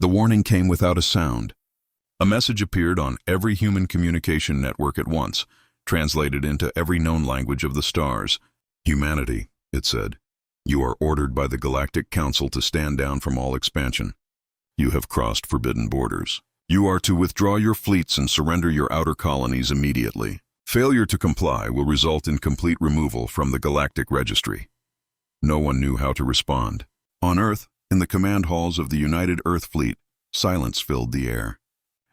The warning came without a sound. A message appeared on every human communication network at once, translated into every known language of the stars. "Humanity," it said, "you are ordered by the Galactic Council to stand down from all expansion. You have crossed forbidden borders. You are to withdraw your fleets and surrender your outer colonies immediately. Failure to comply will result in complete removal from the Galactic Registry." No one knew how to respond. On Earth, in the command halls of the United Earth Fleet, silence filled the air.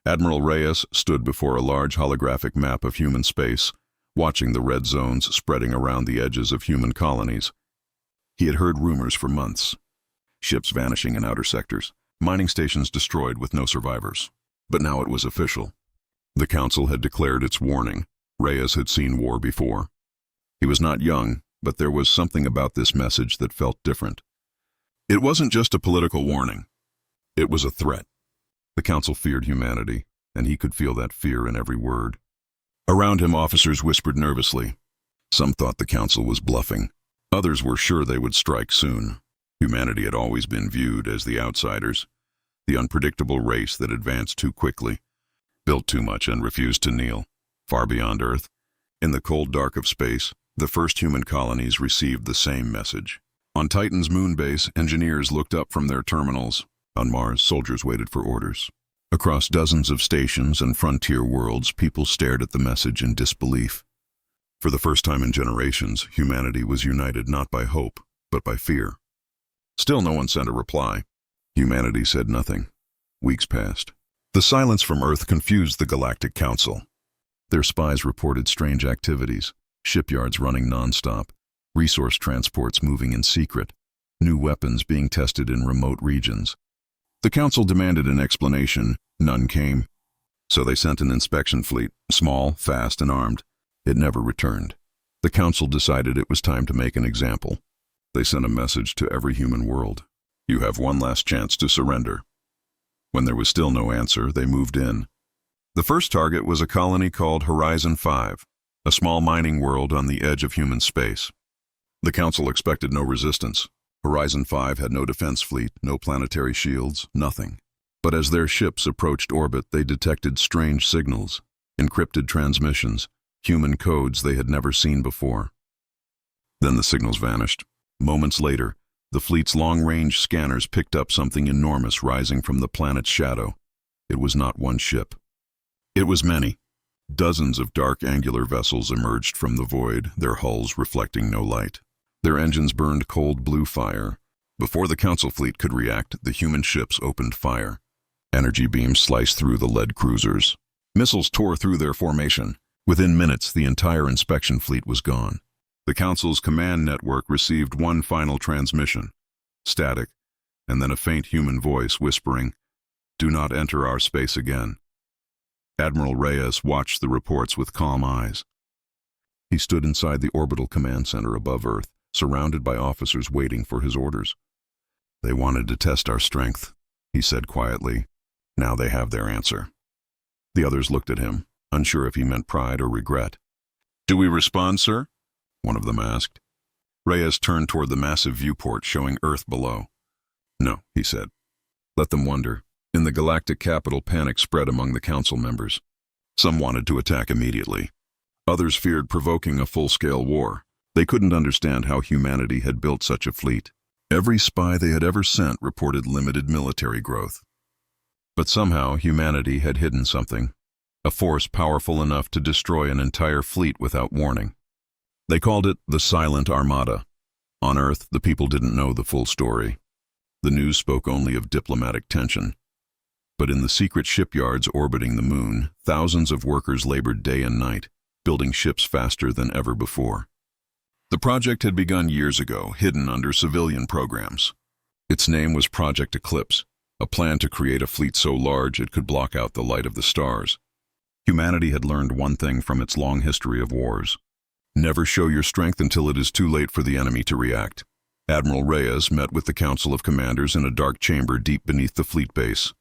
Admiral Reyes stood before a large holographic map of human space, watching the red zones spreading around the edges of human colonies. He had heard rumors for months. Ships vanishing in outer sectors, mining stations destroyed with no survivors. But now it was official. The Council had declared its warning. Reyes had seen war before. He was not young, but there was something about this message that felt different. It wasn't just a political warning. It was a threat. The Council feared humanity, and he could feel that fear in every word. Around him, officers whispered nervously. Some thought the Council was bluffing. Others were sure they would strike soon. Humanity had always been viewed as the outsiders, the unpredictable race that advanced too quickly, built too much and refused to kneel. Far beyond Earth, in the cold dark of space, the first human colonies received the same message. On Titan's moon base, engineers looked up from their terminals. On Mars, soldiers waited for orders. Across dozens of stations and frontier worlds, people stared at the message in disbelief. For the first time in generations, humanity was united not by hope, but by fear. Still no one sent a reply. Humanity said nothing. Weeks passed. The silence from Earth confused the Galactic Council. Their spies reported strange activities, shipyards running non-stop, resource transports moving in secret, new weapons being tested in remote regions. The Council demanded an explanation. None came. So they sent an inspection fleet, small, fast, and armed. It never returned. The Council decided it was time to make an example. They sent a message to every human world. You have one last chance to surrender. When there was still no answer, they moved in. The first target was a colony called Horizon 5, a small mining world on the edge of human space. The Council expected no resistance. Horizon 5 had no defense fleet, no planetary shields, nothing. But as their ships approached orbit, they detected strange signals, encrypted transmissions, human codes they had never seen before. Then the signals vanished. Moments later, the fleet's long-range scanners picked up something enormous rising from the planet's shadow. It was not one ship. It was many. Dozens of dark angular vessels emerged from the void, their hulls reflecting no light. Their engines burned cold blue fire. Before the Council fleet could react, the human ships opened fire. Energy beams sliced through the lead cruisers. Missiles tore through their formation. Within minutes, the entire inspection fleet was gone. The Council's command network received one final transmission, static, and then a faint human voice whispering, "Do not enter our space again." Admiral Reyes watched the reports with calm eyes. He stood inside the orbital command center above Earth, surrounded by officers waiting for his orders. "They wanted to test our strength," he said quietly. "Now they have their answer." The others looked at him, unsure if he meant pride or regret. "Do we respond, sir?" one of them asked. Reyes turned toward the massive viewport showing Earth below. "No," he said. "Let them wonder." In the galactic capital, panic spread among the Council members. Some wanted to attack immediately. Others feared provoking a full-scale war. They couldn't understand how humanity had built such a fleet. Every spy they had ever sent reported limited military growth. But somehow humanity had hidden something, a force powerful enough to destroy an entire fleet without warning. They called it the Silent Armada. On Earth, the people didn't know the full story. The news spoke only of diplomatic tension. But in the secret shipyards orbiting the moon, thousands of workers labored day and night, building ships faster than ever before. The project had begun years ago, hidden under civilian programs. Its name was Project Eclipse, a plan to create a fleet so large it could block out the light of the stars. Humanity had learned one thing from its long history of wars. Never show your strength until it is too late for the enemy to react. Admiral Reyes met with the Council of Commanders in a dark chamber deep beneath the fleet base.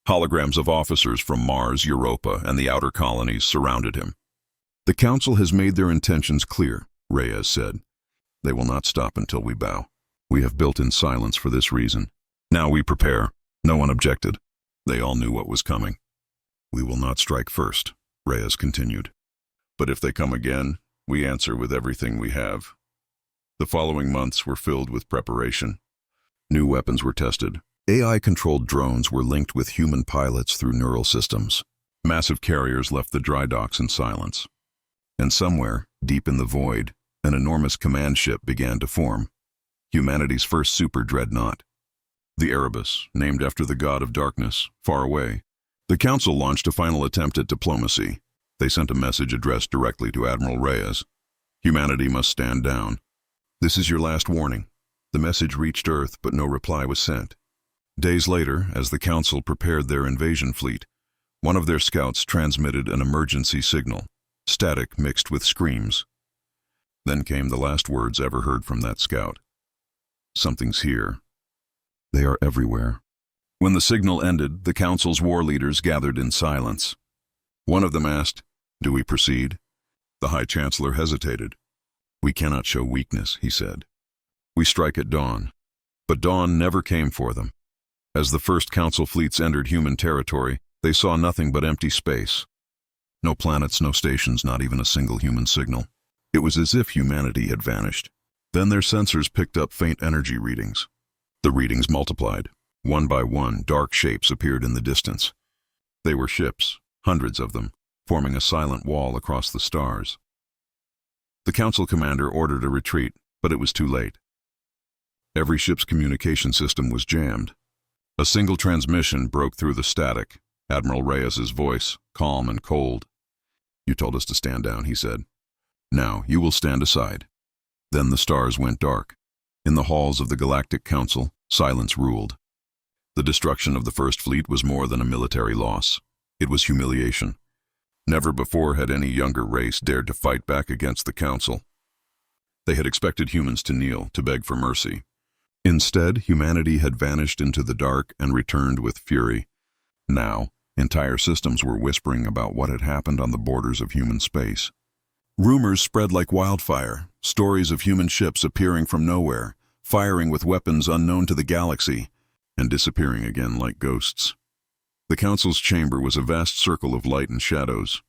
Holograms of officers from Mars, Europa, and the outer colonies surrounded him. "The Council has made their intentions clear," Reyes said. "They will not stop until we bow. We have built in silence for this reason. Now we prepare. No one objected. They all knew what was coming. "We will not strike first," Reyes continued. "But if they come again, we answer with everything we have." The following months were filled with preparation. New weapons were tested. AI-controlled drones were linked with human pilots through neural systems. Massive carriers left the dry docks in silence. And somewhere, deep in the void, an enormous command ship began to form. Humanity's first super dreadnought. The Erebus, named after the god of darkness, far away. The Council launched a final attempt at diplomacy. They sent a message addressed directly to Admiral Reyes. "Humanity must stand down. This is your last warning." The message reached Earth, but no reply was sent. Days later, as the Council prepared their invasion fleet, one of their scouts transmitted an emergency signal, static mixed with screams. Then came the last words ever heard from that scout. "Something's here. They are everywhere." When the signal ended, the Council's war leaders gathered in silence. One of them asked, "Do we proceed?" The High Chancellor hesitated. "We cannot show weakness," he said. "We strike at dawn." But dawn never came for them. As the first Council fleets entered human territory, they saw nothing but empty space. No planets, no stations, not even a single human signal. It was as if humanity had vanished. Then their sensors picked up faint energy readings. The readings multiplied. One by one, dark shapes appeared in the distance. They were ships, hundreds of them, forming a silent wall across the stars. The Council commander ordered a retreat, but it was too late. Every ship's communication system was jammed. A single transmission broke through the static. Admiral Reyes's voice, calm and cold. "You told us to stand down," he said. "Now you will stand aside." Then the stars went dark. In the halls of the Galactic Council, silence ruled. The destruction of the First Fleet was more than a military loss. It was humiliation. Never before had any younger race dared to fight back against the Council. They had expected humans to kneel, to beg for mercy. Instead, humanity had vanished into the dark and returned with fury. Now, entire systems were whispering about what had happened on the borders of human space. Rumors spread like wildfire, stories of human ships appearing from nowhere, firing with weapons unknown to the galaxy, and disappearing again like ghosts. The Council's chamber was a vast circle of light and shadows.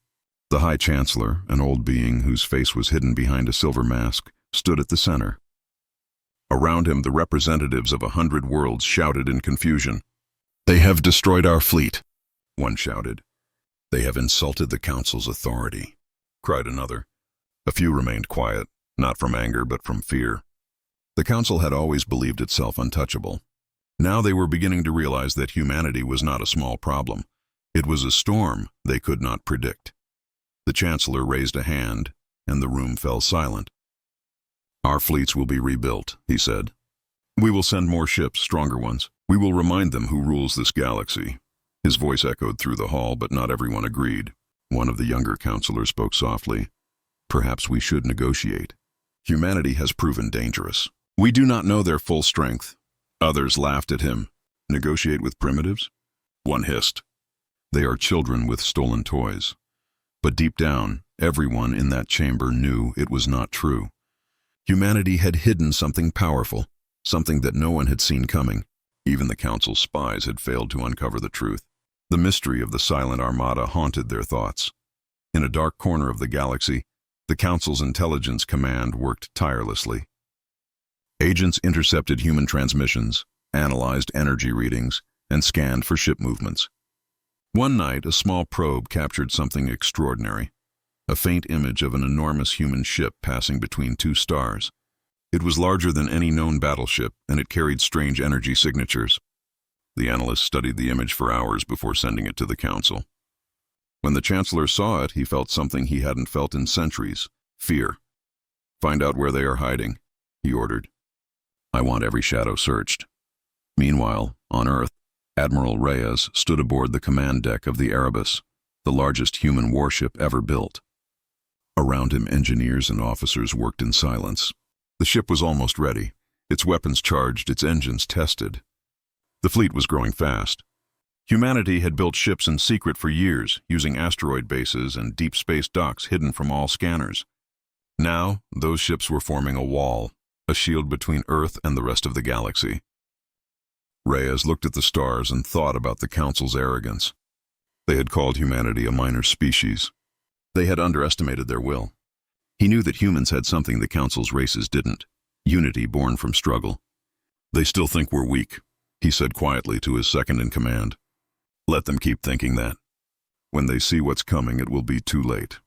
The High Chancellor, an old being whose face was hidden behind a silver mask, stood at the center. Around him, the representatives of 100 worlds shouted in confusion. "They have destroyed our fleet," one shouted. "They have insulted the Council's authority," cried another. A few remained quiet, not from anger but from fear. The Council had always believed itself untouchable. Now they were beginning to realize that humanity was not a small problem. It was a storm they could not predict. The Chancellor raised a hand, and the room fell silent. "Our fleets will be rebuilt," he said. "We will send more ships, stronger ones. We will remind them who rules this galaxy." His voice echoed through the hall, but not everyone agreed. One of the younger counselors spoke softly. "Perhaps we should negotiate. Humanity has proven dangerous. We do not know their full strength." Others laughed at him. "Negotiate with primitives?" One hissed. "They are children with stolen toys." But deep down, everyone in that chamber knew it was not true. Humanity had hidden something powerful, something that no one had seen coming. Even the Council's spies had failed to uncover the truth. The mystery of the Silent Armada haunted their thoughts. In a dark corner of the galaxy, the Council's intelligence command worked tirelessly. Agents intercepted human transmissions, analyzed energy readings, and scanned for ship movements. One night, a small probe captured something extraordinary. A faint image of an enormous human ship passing between two stars. It was larger than any known battleship, and it carried strange energy signatures. The analyst studied the image for hours before sending it to the Council. When the Chancellor saw it, he felt something he hadn't felt in centuries: fear. "Find out where they are hiding," he ordered. "I want every shadow searched." Meanwhile, on Earth, Admiral Reyes stood aboard the command deck of the Erebus, the largest human warship ever built. Around him, engineers and officers worked in silence. The ship was almost ready, its weapons charged, its engines tested. The fleet was growing fast. Humanity had built ships in secret for years, using asteroid bases and deep space docks hidden from all scanners. Now, those ships were forming a wall, a shield between Earth and the rest of the galaxy. Reyes looked at the stars and thought about the Council's arrogance. They had called humanity a minor species. They had underestimated their will. He knew that humans had something the Council's races didn't: unity born from struggle. "They still think we're weak," he said quietly to his second-in-command. "Let them keep thinking that. When they see what's coming, it will be too late."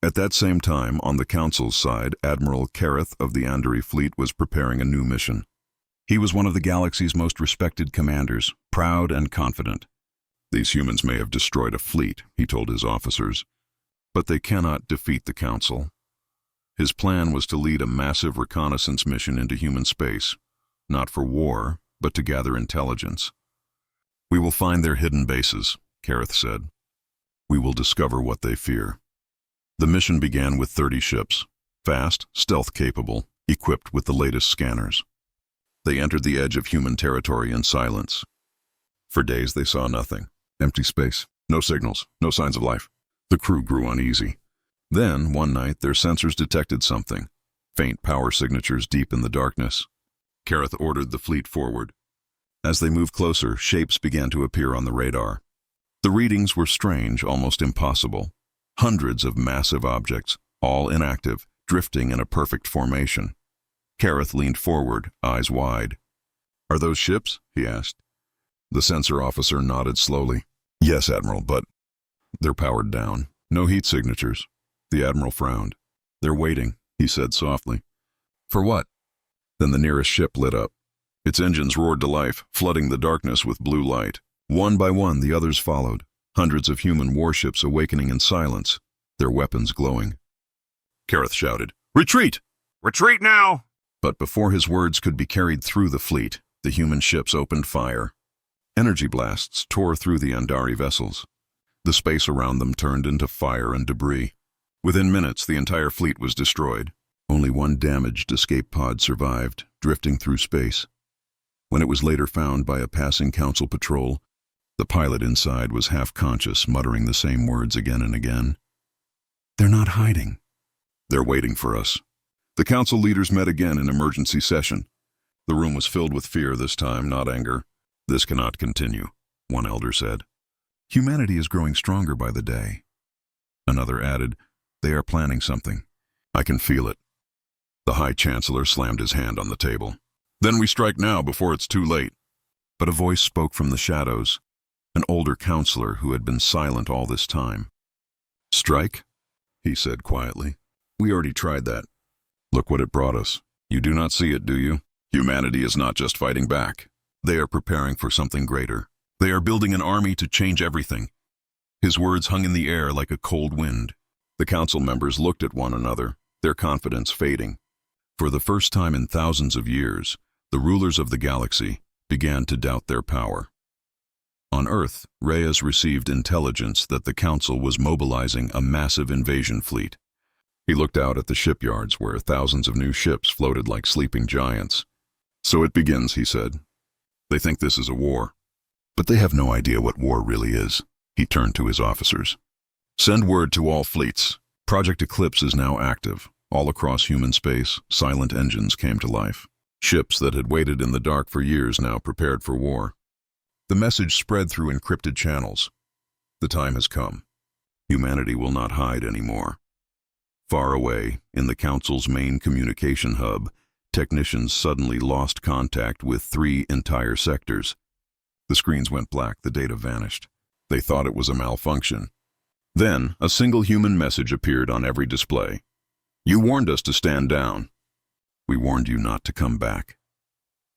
At that same time, on the Council's side, Admiral Kareth of the Andari fleet was preparing a new mission. He was one of the galaxy's most respected commanders, proud and confident. "These humans may have destroyed a fleet," he told his officers, "but they cannot defeat the Council." His plan was to lead a massive reconnaissance mission into human space, not for war, but to gather intelligence. "We will find their hidden bases," Kareth said. "We will discover what they fear." The mission began with 30 ships, fast, stealth-capable, equipped with the latest scanners. They entered the edge of human territory in silence. For days they saw nothing. Empty space, no signals, no signs of life. The crew grew uneasy. Then, one night, their sensors detected something, faint power signatures deep in the darkness. Kareth ordered the fleet forward. As they moved closer, shapes began to appear on the radar. The readings were strange, almost impossible. Hundreds of massive objects, all inactive, drifting in a perfect formation. Kareth leaned forward, eyes wide. "Are those ships?" he asked. The sensor officer nodded slowly. "Yes, Admiral, but they're powered down. No heat signatures." The Admiral frowned. "They're waiting," he said softly. "For what?" Then the nearest ship lit up. Its engines roared to life, flooding the darkness with blue light. One by one, the others followed. Hundreds of human warships awakening in silence, their weapons glowing. Kareth shouted, "Retreat! Retreat now!" But before his words could be carried through the fleet, the human ships opened fire. Energy blasts tore through the Andari vessels. The space around them turned into fire and debris. Within minutes, the entire fleet was destroyed. Only one damaged escape pod survived, drifting through space. When it was later found by a passing Council patrol, the pilot inside was half-conscious, muttering the same words again and again. "They're not hiding. They're waiting for us." The Council leaders met again in emergency session. The room was filled with fear this time, not anger. "This cannot continue," one elder said. "Humanity is growing stronger by the day." Another added, "They are planning something. I can feel it." The High Chancellor slammed his hand on the table. "Then we strike now before it's too late." But a voice spoke from the shadows, an older counselor who had been silent all this time. "Strike?" he said quietly. "We already tried that. Look what it brought us. You do not see it, do you? Humanity is not just fighting back. They are preparing for something greater. They are building an army to change everything." His words hung in the air like a cold wind. The Council members looked at one another, their confidence fading. For the first time in thousands of years, the rulers of the galaxy began to doubt their power. On Earth, Reyes received intelligence that the Council was mobilizing a massive invasion fleet. He looked out at the shipyards where thousands of new ships floated like sleeping giants. "So it begins," he said. "They think this is a war. But they have no idea what war really is." He turned to his officers. "Send word to all fleets. Project Eclipse is now active. All across human space, silent engines came to life. Ships that had waited in the dark for years now prepared for war." The message spread through encrypted channels. "The time has come. Humanity will not hide anymore." Far away, in the Council's main communication hub, technicians suddenly lost contact with 3 entire sectors. The screens went black, the data vanished. They thought it was a malfunction. Then, a single human message appeared on every display. "You warned us to stand down. We warned you not to come back."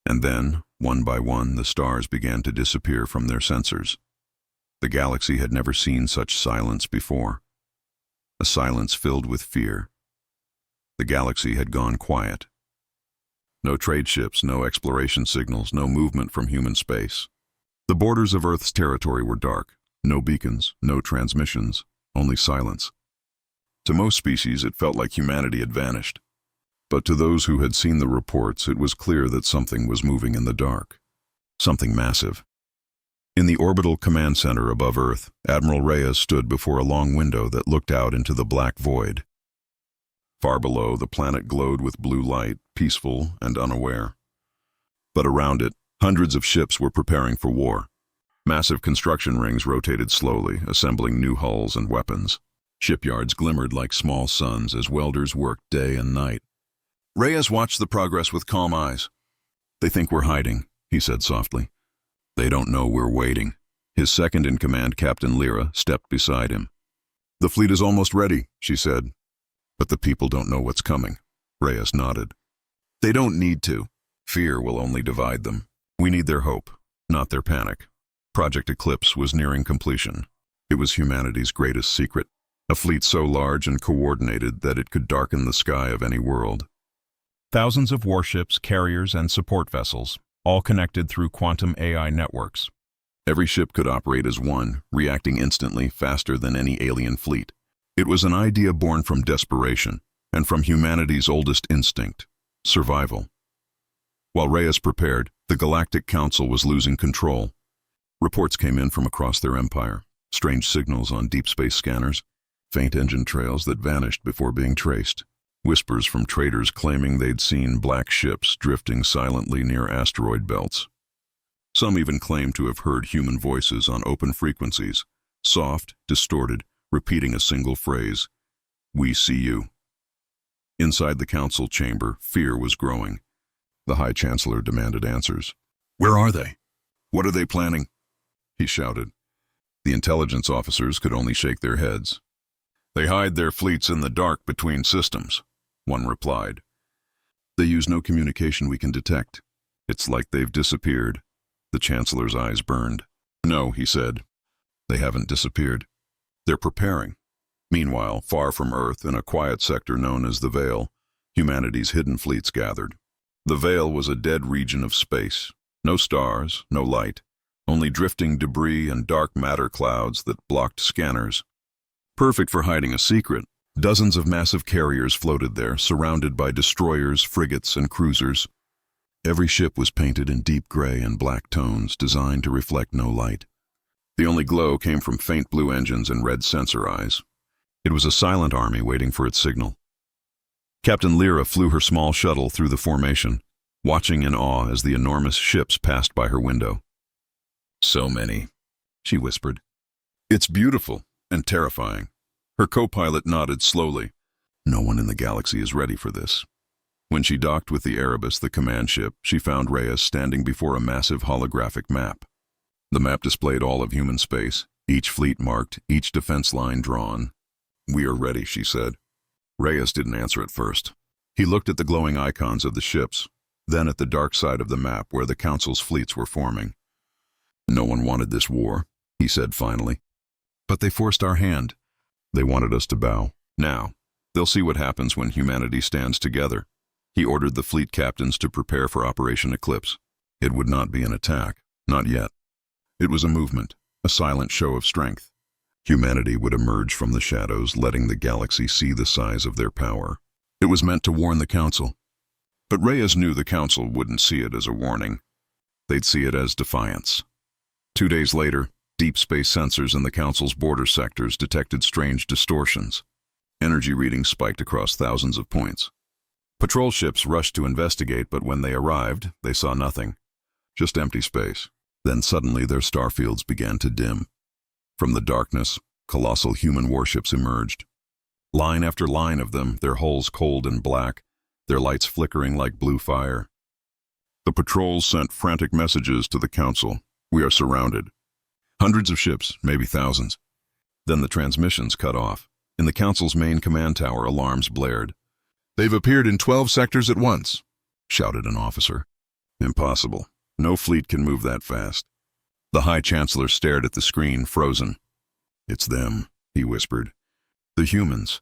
And then, one by one, the stars began to disappear from their sensors. The galaxy had never seen such silence before. A silence filled with fear. The galaxy had gone quiet. No trade ships, no exploration signals, no movement from human space. The borders of Earth's territory were dark. No beacons, no transmissions, only silence. To most species, it felt like humanity had vanished. But to those who had seen the reports, it was clear that something was moving in the dark. Something massive. In the orbital command center above Earth, Admiral Reyes stood before a long window that looked out into the black void. Far below, the planet glowed with blue light, peaceful and unaware. But around it, Hundreds of ships were preparing for war. Massive construction rings rotated slowly, assembling new hulls and weapons. Shipyards glimmered like small suns as welders worked day and night. Reyes watched the progress with calm eyes. "They think we're hiding," he said softly. "They don't know we're waiting." His second-in-command, Captain Lyra, stepped beside him. "The fleet is almost ready," she said. "But the people don't know what's coming." Reyes nodded. "They don't need to. Fear will only divide them. We need their hope, not their panic." Project Eclipse was nearing completion. It was humanity's greatest secret, a fleet so large and coordinated that it could darken the sky of any world. Thousands of warships, carriers, and support vessels, all connected through quantum AI networks. Every ship could operate as one, reacting instantly, faster than any alien fleet. It was an idea born from desperation, and from humanity's oldest instinct, survival. While Reyes prepared, the Galactic Council was losing control. Reports came in from across their empire, strange signals on deep space scanners, faint engine trails that vanished before being traced, whispers from traders claiming they'd seen black ships drifting silently near asteroid belts. Some even claimed to have heard human voices on open frequencies, soft, distorted, repeating a single phrase, "We see you." Inside the council chamber, fear was growing. The High Chancellor demanded answers. "Where are they? What are they planning?" he shouted. The intelligence officers could only shake their heads. "They hide their fleets in the dark between systems," one replied. "They use no communication we can detect. It's like they've disappeared." The Chancellor's eyes burned. "No," he said. "They haven't disappeared. They're preparing." Meanwhile, far from Earth, in a quiet sector known as the Veil, humanity's hidden fleets gathered. The Veil was a dead region of space. No stars, no light, only drifting debris and dark matter clouds that blocked scanners. Perfect for hiding a secret, dozens of massive carriers floated there, surrounded by destroyers, frigates, and cruisers. Every ship was painted in deep gray and black tones, designed to reflect no light. The only glow came from faint blue engines and red sensor eyes. It was a silent army waiting for its signal. Captain Lyra flew her small shuttle through the formation, watching in awe as the enormous ships passed by her window. "So many," she whispered. "It's beautiful and terrifying." Her co-pilot nodded slowly. "No one in the galaxy is ready for this." When she docked with the Erebus, the command ship, she found Reyes standing before a massive holographic map. The map displayed all of human space, each fleet marked, each defense line drawn. "We are ready," she said. Reyes didn't answer at first. He looked at the glowing icons of the ships, then at the dark side of the map where the Council's fleets were forming. "No one wanted this war," he said finally. "But they forced our hand. They wanted us to bow. Now, they'll see what happens when humanity stands together." He ordered the fleet captains to prepare for Operation Eclipse. It would not be an attack, not yet. It was a movement, a silent show of strength. Humanity would emerge from the shadows, letting the galaxy see the size of their power. It was meant to warn the Council. But Reyes knew the Council wouldn't see it as a warning. They'd see it as defiance. 2 days later, deep space sensors in the Council's border sectors detected strange distortions. Energy readings spiked across thousands of points. Patrol ships rushed to investigate, but when they arrived, they saw nothing. Just empty space. Then suddenly their starfields began to dim. From the darkness, colossal human warships emerged. Line after line of them, their hulls cold and black, their lights flickering like blue fire. The patrols sent frantic messages to the Council. "We are surrounded." Hundreds of ships, maybe thousands. Then the transmissions cut off. In the Council's main command tower, alarms blared. "They've appeared in 12 sectors at once," shouted an officer. "Impossible. No fleet can move that fast." The High Chancellor stared at the screen, frozen. "It's them," he whispered. "The humans."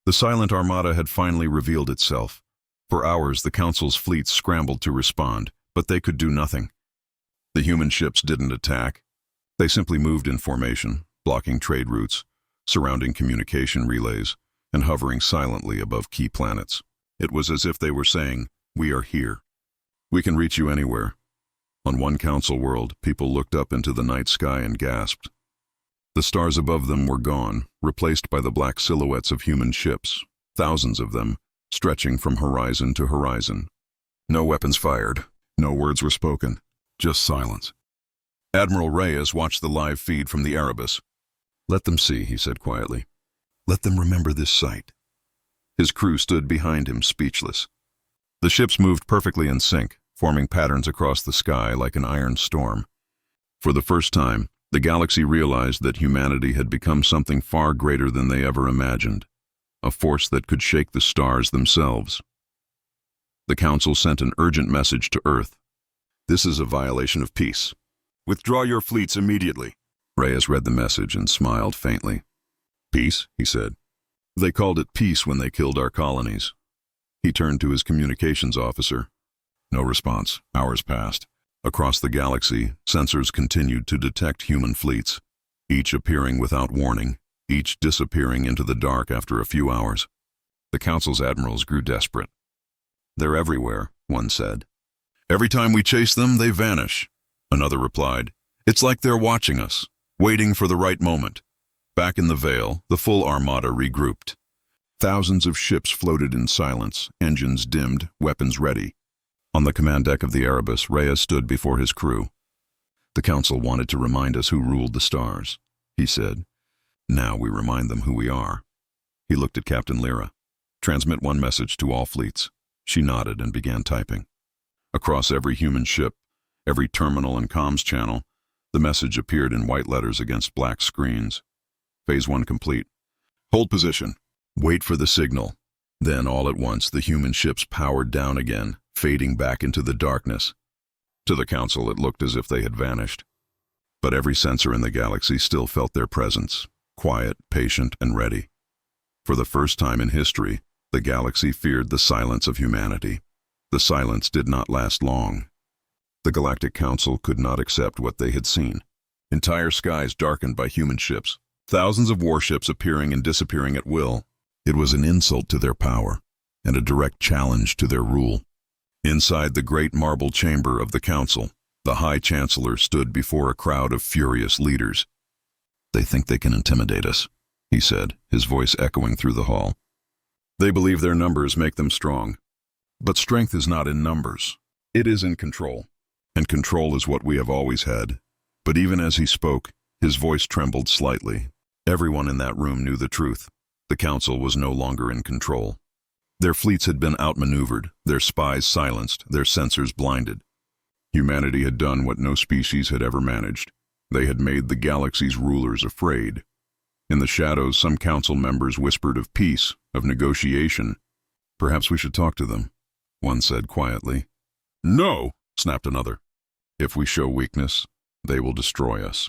The silent armada had finally revealed itself. For hours, the Council's fleets scrambled to respond, but they could do nothing. The human ships didn't attack. They simply moved in formation, blocking trade routes, surrounding communication relays, and hovering silently above key planets. It was as if they were saying, "We are here. We can reach you anywhere." On one Council world, people looked up into the night sky and gasped. The stars above them were gone, replaced by the black silhouettes of human ships, thousands of them, stretching from horizon to horizon. No weapons fired, No words were spoken, just silence. Admiral Reyes watched the live feed from the Erebus. "Let them see," he said quietly. "Let them remember this sight." His crew stood behind him, speechless. The ships moved perfectly in sync, forming patterns across the sky like an iron storm. For the first time, the galaxy realized that humanity had become something far greater than they ever imagined, a force that could shake the stars themselves. The Council sent an urgent message to Earth. "This is a violation of peace. Withdraw your fleets immediately." Reyes read the message and smiled faintly. "Peace?" he said. "They called it peace when they killed our colonies." He turned to his communications officer. No response. Hours passed. Across the galaxy, sensors continued to detect human fleets, each appearing without warning, each disappearing into the dark after a few hours. The Council's admirals grew desperate. "They're everywhere," one said. "Every time we chase them, they vanish," another replied. "It's like they're watching us, waiting for the right moment." Back in the Veil, the full armada regrouped. Thousands of ships floated in silence, engines dimmed, weapons ready. On the command deck of the Erebus, Reyes stood before his crew. "The Council wanted to remind us who ruled the stars," he said. "Now we remind them who we are." He looked at Captain Lyra. "Transmit one message to all fleets." She nodded and began typing. Across every human ship, every terminal and comms channel, the message appeared in white letters against black screens. Phase 1 complete. Hold position. Wait for the signal. Then, all at once, the human ships powered down again, fading back into the darkness. To the Council, it looked as if they had vanished. But every sensor in the galaxy still felt their presence, quiet, patient, and ready. For the first time in history, the galaxy feared the silence of humanity. The silence did not last long. The Galactic Council could not accept what they had seen. Entire skies darkened by human ships, thousands of warships appearing and disappearing at will. It was an insult to their power, and a direct challenge to their rule. Inside the great marble chamber of the Council, the High Chancellor stood before a crowd of furious leaders. "They think they can intimidate us," he said, his voice echoing through the hall. "They believe their numbers make them strong. But strength is not in numbers. It is in control. And control is what we have always had." But even as he spoke, his voice trembled slightly. Everyone in that room knew the truth. The Council was no longer in control. Their fleets had been outmaneuvered, their spies silenced, their sensors blinded. Humanity had done what no species had ever managed. They had made the galaxy's rulers afraid. In the shadows, some Council members whispered of peace, of negotiation. "Perhaps we should talk to them," one said quietly. "No!" snapped another. "If we show weakness, they will destroy us."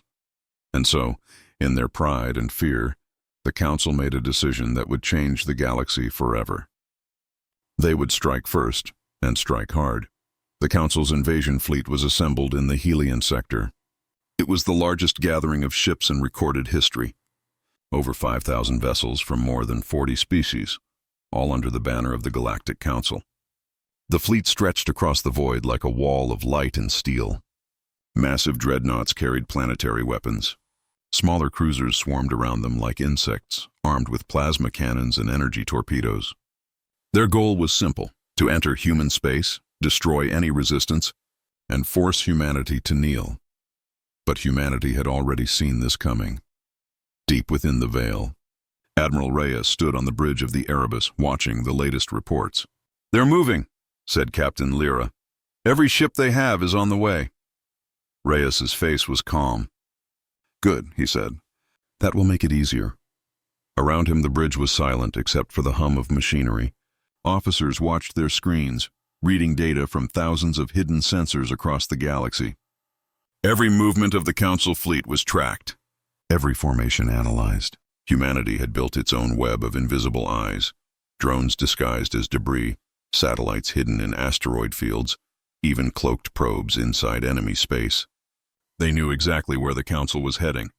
And so, in their pride and fear, the Council made a decision that would change the galaxy forever. They would strike first, and strike hard. The Council's invasion fleet was assembled in the Helian sector. It was the largest gathering of ships in recorded history. Over 5,000 vessels from more than 40 species, all under the banner of the Galactic Council. The fleet stretched across the void like a wall of light and steel. Massive dreadnoughts carried planetary weapons. Smaller cruisers swarmed around them like insects, armed with plasma cannons and energy torpedoes. Their goal was simple: to enter human space, destroy any resistance, and force humanity to kneel. But humanity had already seen this coming. Deep within the Veil, Admiral Reyes stood on the bridge of the Erebus, watching the latest reports. "They're moving," said Captain Lyra. "Every ship they have is on the way." Reyes's face was calm. "Good," he said. "That will make it easier." Around him the bridge was silent except for the hum of machinery. Officers watched their screens, reading data from thousands of hidden sensors across the galaxy. Every movement of the Council fleet was tracked. Every formation analyzed. Humanity had built its own web of invisible eyes, drones disguised as debris, satellites hidden in asteroid fields, even cloaked probes inside enemy space. They knew exactly where the Council was heading.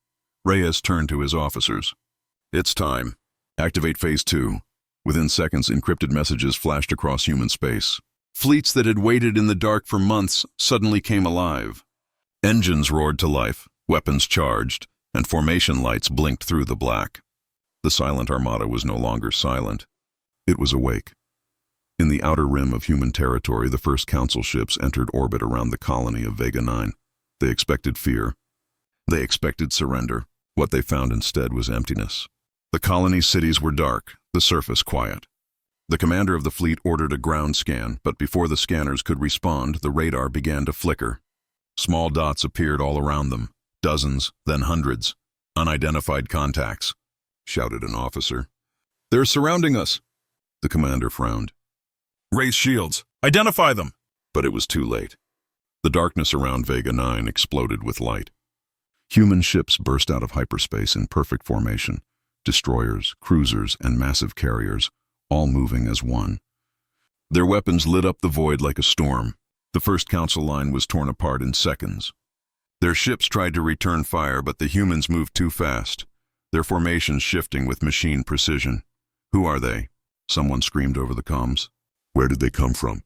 Reyes turned to his officers. "It's time. Activate Phase 2. Within seconds, encrypted messages flashed across human space. Fleets that had waited in the dark for months suddenly came alive. Engines roared to life, weapons charged, and formation lights blinked through the black. The silent armada was no longer silent. It was awake. In the outer rim of human territory, the first Council ships entered orbit around the colony of Vega 9. They expected fear. They expected surrender. What they found instead was emptiness. The colony's cities were dark, the surface quiet. The commander of the fleet ordered a ground scan, but before the scanners could respond, the radar began to flicker. Small dots appeared all around them, dozens, then hundreds. "Unidentified contacts," shouted an officer. "They're surrounding us." The commander frowned. "Raise shields. Identify them!" But it was too late. The darkness around Vega 9 exploded with light. Human ships burst out of hyperspace in perfect formation. Destroyers, cruisers, and massive carriers, all moving as one. Their weapons lit up the void like a storm. The first Council line was torn apart in seconds. Their ships tried to return fire, but the humans moved too fast, their formations shifting with machine precision. "Who are they?" someone screamed over the comms. "Where did they come from?"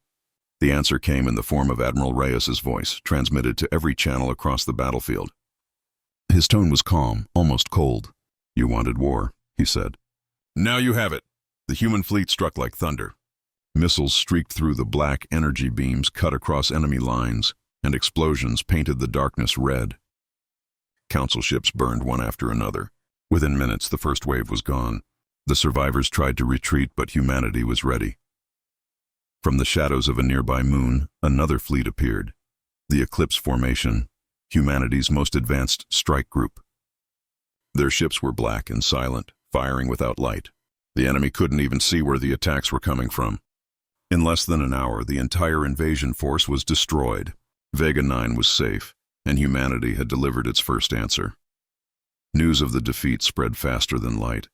The answer came in the form of Admiral Reyes's voice, transmitted to every channel across the battlefield. His tone was calm, almost cold. "You wanted war," he said. "Now you have it." The human fleet struck like thunder. Missiles streaked through the black energy beams, cut across enemy lines, and explosions painted the darkness red. Council ships burned one after another. Within minutes, the first wave was gone. The survivors tried to retreat, but humanity was ready. From the shadows of a nearby moon, another fleet appeared. The Eclipse Formation, humanity's most advanced strike group. Their ships were black and silent, firing without light. The enemy couldn't even see where the attacks were coming from. In less than an hour, the entire invasion force was destroyed. Vega 9 was safe, and humanity had delivered its first answer. News of the defeat spread faster than light.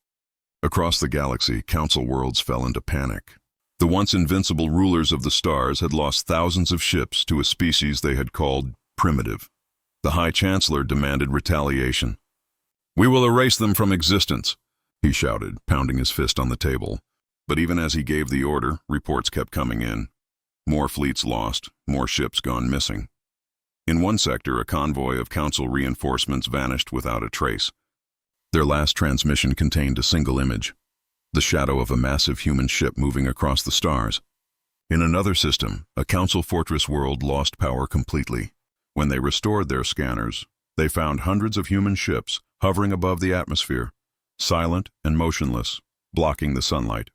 Across the galaxy, Council worlds fell into panic. The once invincible rulers of the stars had lost thousands of ships to a species they had called primitive. The High Chancellor demanded retaliation. "We will erase them from existence," he shouted, pounding his fist on the table. But even as he gave the order, reports kept coming in. More fleets lost, more ships gone missing. In one sector, a convoy of Council reinforcements vanished without a trace. Their last transmission contained a single image, the shadow of a massive human ship moving across the stars. In another system, a Council fortress world lost power completely. When they restored their scanners, they found hundreds of human ships hovering above the atmosphere, silent and motionless, blocking the sunlight.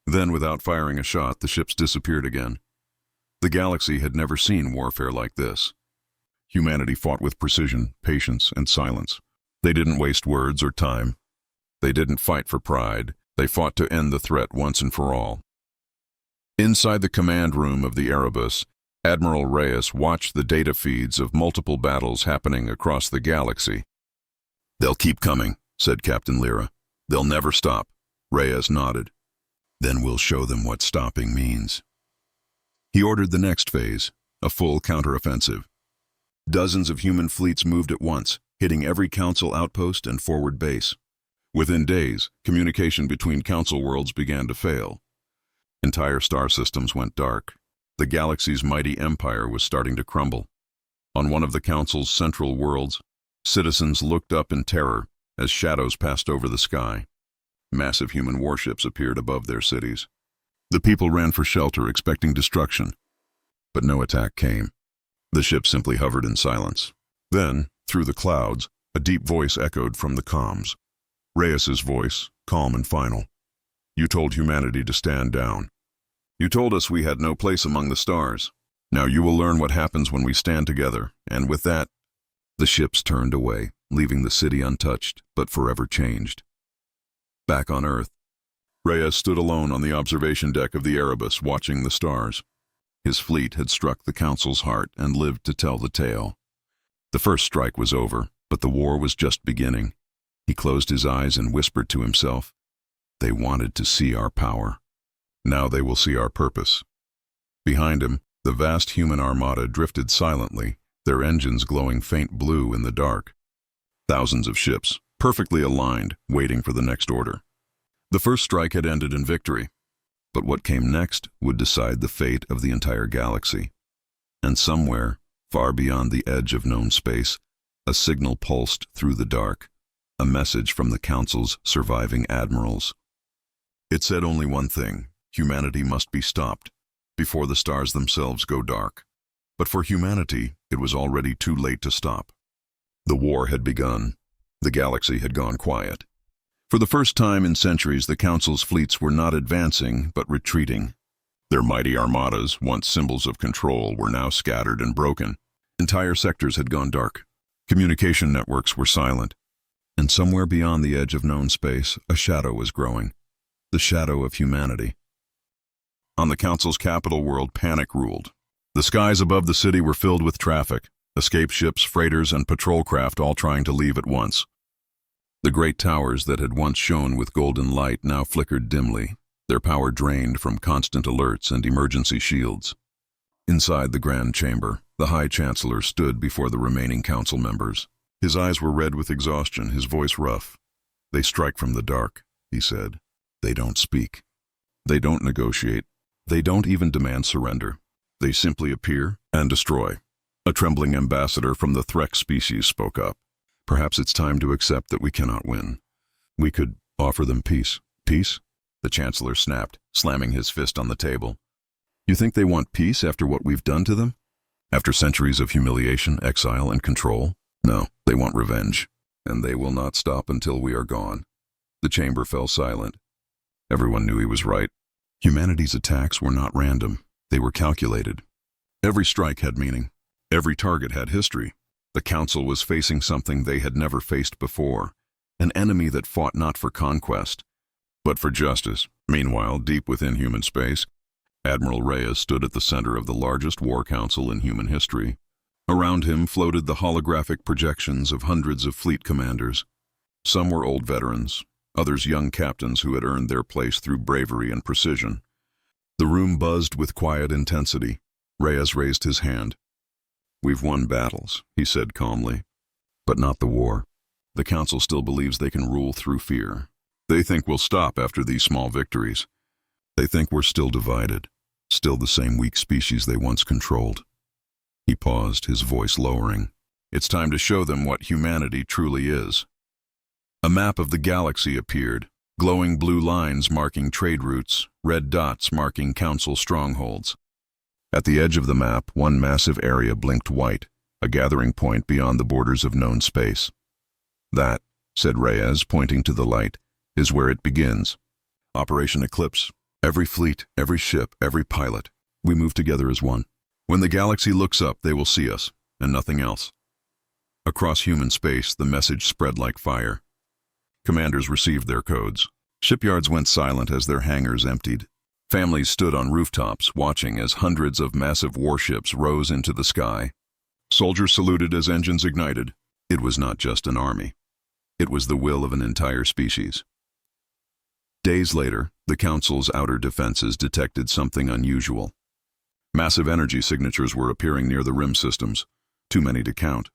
Then, without firing a shot, the ships disappeared again. The galaxy had never seen warfare like this. Humanity fought with precision, patience, and silence. They didn't waste words or time. They didn't fight for pride. They fought to end the threat once and for all. Inside the command room of the Erebus, Admiral Reyes watched the data feeds of multiple battles happening across the galaxy. "They'll keep coming," said Captain Lyra. "They'll never stop." Reyes nodded. "Then we'll show them what stopping means." He ordered the next phase, a full counteroffensive. Dozens of human fleets moved at once, hitting every Council outpost and forward base. Within days, communication between Council worlds began to fail. Entire star systems went dark. The galaxy's mighty empire was starting to crumble. On one of the Council's central worlds, citizens looked up in terror as shadows passed over the sky. Massive human warships appeared above their cities. The people ran for shelter, expecting destruction. But no attack came. The ships simply hovered in silence. Then, through the clouds, a deep voice echoed from the comms. Reyes's voice, calm and final. "You told humanity to stand down. You told us we had no place among the stars. Now you will learn what happens when we stand together." And with that, the ships turned away, leaving the city untouched, but forever changed. Back on Earth, Reyes stood alone on the observation deck of the Erebus, watching the stars. His fleet had struck the Council's heart and lived to tell the tale. The first strike was over, but the war was just beginning. He closed his eyes and whispered to himself, "They wanted to see our power. Now they will see our purpose." Behind him, the vast human armada drifted silently, their engines glowing faint blue in the dark. Thousands of ships, perfectly aligned, waiting for the next order. The first strike had ended in victory, but what came next would decide the fate of the entire galaxy. And somewhere, far beyond the edge of known space, a signal pulsed through the dark, a message from the Council's surviving admirals. It said only one thing: Humanity must be stopped before the stars themselves go dark. But for humanity, it was already too late to stop. The war had begun. The galaxy had gone quiet. For the first time in centuries, the Council's fleets were not advancing, but retreating. Their mighty armadas, once symbols of control, were now scattered and broken. Entire sectors had gone dark. Communication networks were silent. And somewhere beyond the edge of known space, a shadow was growing. The shadow of humanity. On the Council's capital world, panic ruled. The skies above the city were filled with traffic, escape ships, freighters, and patrol craft all trying to leave at once. The great towers that had once shone with golden light now flickered dimly, their power drained from constant alerts and emergency shields. Inside the Grand Chamber, the High Chancellor stood before the remaining council members. His eyes were red with exhaustion, his voice rough. "They strike from the dark," he said. "They don't speak. They don't negotiate. They don't even demand surrender. They simply appear and destroy." A trembling ambassador from the Threk species spoke up. "Perhaps it's time to accept that we cannot win. We could offer them peace." "Peace?" The Chancellor snapped, slamming his fist on the table. "You think they want peace after what we've done to them? After centuries of humiliation, exile, and control? No, they want revenge, and they will not stop until we are gone." The chamber fell silent. Everyone knew he was right. Humanity's attacks were not random. They were calculated. Every strike had meaning. Every target had history. The Council was facing something they had never faced before, an enemy that fought not for conquest, but for justice. Meanwhile, deep within human space, Admiral Reyes stood at the center of the largest war council in human history. Around him floated the holographic projections of hundreds of fleet commanders. Some were old veterans, others young captains who had earned their place through bravery and precision. The room buzzed with quiet intensity. Reyes raised his hand. "We've won battles," he said calmly, "but not the war. The Council still believes they can rule through fear. They think we'll stop after these small victories. They think we're still divided, still the same weak species they once controlled." He paused, his voice lowering. "It's time to show them what humanity truly is." A map of the galaxy appeared, glowing blue lines marking trade routes, red dots marking Council strongholds. At the edge of the map, one massive area blinked white, a gathering point beyond the borders of known space. "That," said Reyes, pointing to the light, "is where it begins. Operation Eclipse. Every fleet, every ship, every pilot. We move together as one. When the galaxy looks up, they will see us, and nothing else." Across human space, the message spread like fire. Commanders received their codes. Shipyards went silent as their hangars emptied. Families stood on rooftops, watching as hundreds of massive warships rose into the sky. Soldiers saluted as engines ignited. It was not just an army. It was the will of an entire species. Days later, the Council's outer defenses detected something unusual. Massive energy signatures were appearing near the rim systems, too many to count.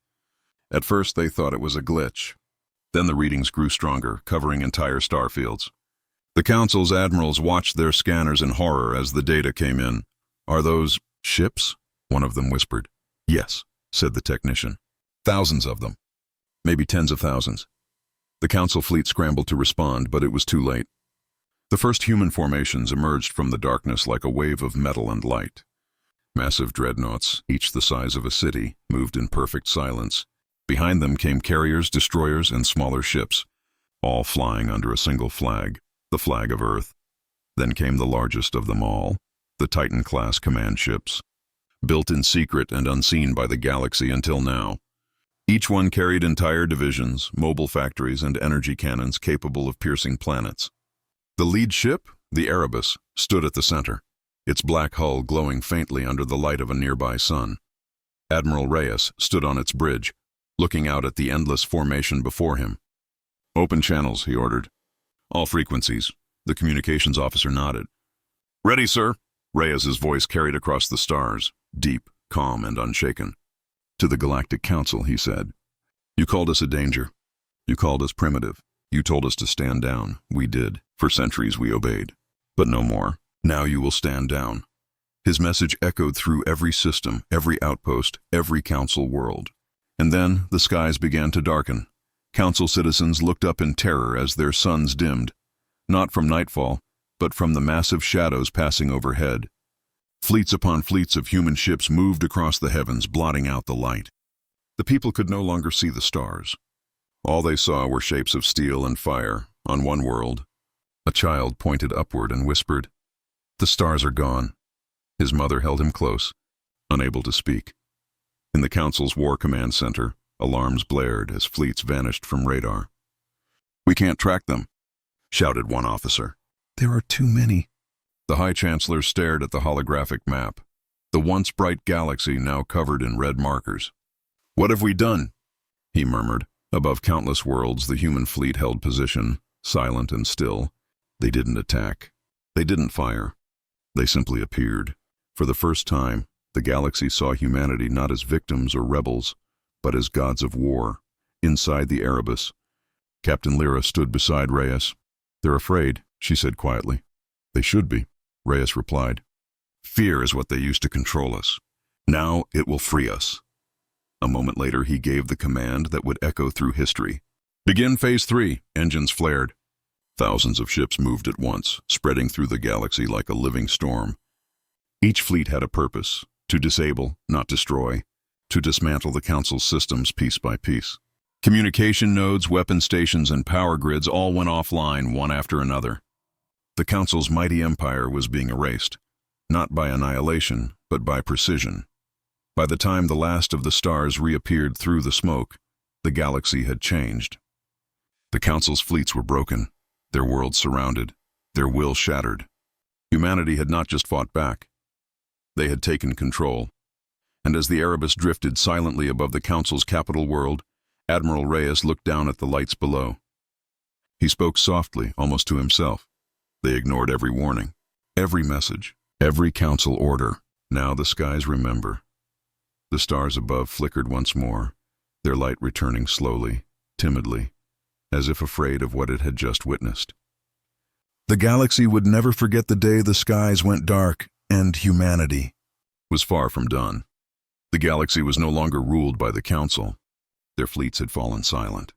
At first, they thought it was a glitch. Then the readings grew stronger, covering entire star fields. The Council's admirals watched their scanners in horror as the data came in. "Are those ships?" one of them whispered. "Yes," said the technician. "Thousands of them. Maybe tens of thousands." The Council fleet scrambled to respond, but it was too late. The first human formations emerged from the darkness like a wave of metal and light. Massive dreadnoughts, each the size of a city, moved in perfect silence. Behind them came carriers, destroyers, and smaller ships, all flying under a single flag, the flag of Earth. Then came the largest of them all, the Titan-class command ships, built in secret and unseen by the galaxy until now. Each one carried entire divisions, mobile factories, and energy cannons capable of piercing planets. The lead ship, the Erebus, stood at the center, its black hull glowing faintly under the light of a nearby sun. Admiral Reyes stood on its bridge, looking out at the endless formation before him. "Open channels," he ordered. "All frequencies." The communications officer nodded. "Ready, sir." Reyes's voice carried across the stars, deep, calm, and unshaken. "To the Galactic Council," he said. "You called us a danger. You called us primitive. You told us to stand down. We did. For centuries we obeyed. But no more. Now you will stand down." His message echoed through every system, every outpost, every Council world. And then the skies began to darken. Council citizens looked up in terror as their suns dimmed. Not from nightfall, but from the massive shadows passing overhead. Fleets upon fleets of human ships moved across the heavens, blotting out the light. The people could no longer see the stars. All they saw were shapes of steel and fire. On one world, a child pointed upward and whispered, "The stars are gone." His mother held him close, unable to speak. In the Council's War Command Center, alarms blared as fleets vanished from radar. "We can't track them," shouted one officer. "There are too many." The High Chancellor stared at the holographic map, the once bright galaxy now covered in red markers. "What have we done?" he murmured. Above countless worlds, the human fleet held position, silent and still. They didn't attack. They didn't fire. They simply appeared. For the first time, the galaxy saw humanity not as victims or rebels, but as gods of war. Inside the Erebus, Captain Lyra stood beside Reyes. "They're afraid," she said quietly. "They should be," Reyes replied. "Fear is what they used to control us. Now it will free us." A moment later, he gave the command that would echo through history. "Begin Phase 3, engines flared." Thousands of ships moved at once, spreading through the galaxy like a living storm. Each fleet had a purpose: to disable, not destroy, to dismantle the Council's systems piece by piece. Communication nodes, weapon stations, and power grids all went offline one after another. The Council's mighty empire was being erased, not by annihilation, but by precision. By the time the last of the stars reappeared through the smoke, the galaxy had changed. The Council's fleets were broken, their worlds surrounded, their will shattered. Humanity had not just fought back. They had taken control. And as the Erebus drifted silently above the Council's capital world, Admiral Reyes looked down at the lights below. He spoke softly, almost to himself. They ignored every warning, every message, every Council order. Now the skies remember. The stars above flickered once more, their light returning slowly, timidly, as if afraid of what it had just witnessed. The galaxy would never forget the day the skies went dark, and humanity was far from done. The galaxy was no longer ruled by the Council. Their fleets had fallen silent.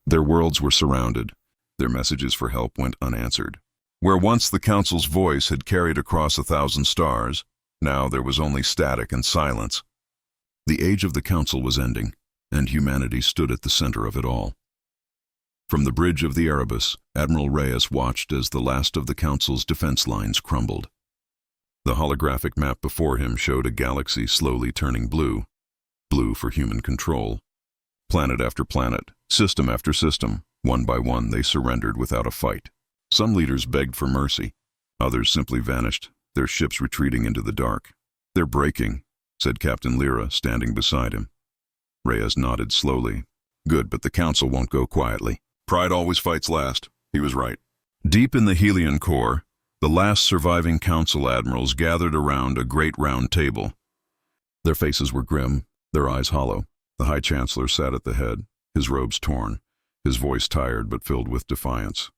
Their worlds were surrounded. Their messages for help went unanswered. Where once the Council's voice had carried across 1,000 stars, now there was only static and silence. The age of the Council was ending, and humanity stood at the center of it all. From the bridge of the Erebus, Admiral Reyes watched as the last of the Council's defense lines crumbled. The holographic map before him showed a galaxy slowly turning blue, blue for human control. Planet after planet, system after system, one by one they surrendered without a fight. Some leaders begged for mercy. Others simply vanished, their ships retreating into the dark. "They're breaking," said Captain Lyra, standing beside him. Reyes nodded slowly. "Good, but the Council won't go quietly. Pride always fights last." He was right. Deep in the Helion core, the last surviving Council admirals gathered around a great round table. Their faces were grim, their eyes hollow. The High Chancellor sat at the head, his robes torn, his voice tired but filled with defiance.